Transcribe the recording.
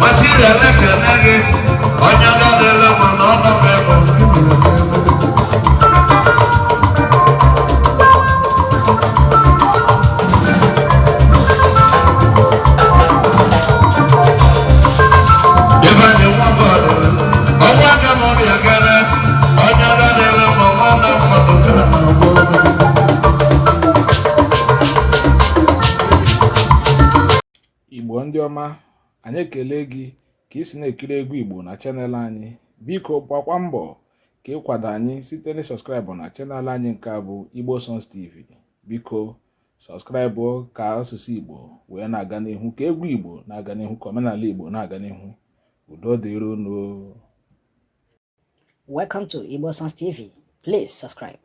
material ekele gị onye na-adịle mana ọ nọ ebe ịbanye nwa bọọlụ ọnwa aka ma ọ bịa gara onye na-adịle ma nwa na mmadụ ga na-agwọ Igbo ndị ọma, anyị ekele gị ka ị si na-ekiri egwu Igbo na chanel anyị. Biko gbakwa mbọ ka ịkwado anyị site na sọskraịbụ na chanel anyị nke a bụ Igbo Songs TV. Biko sọskraịbụ ka asụsụ Igbo wee na-aga n'ihu, ka egwu Igbo na-aga n'ihu, ka omenala Igbo na-aga n'ihu. Udo dịrị unu. Welcome to Igbo Songs TV. Please subscribe.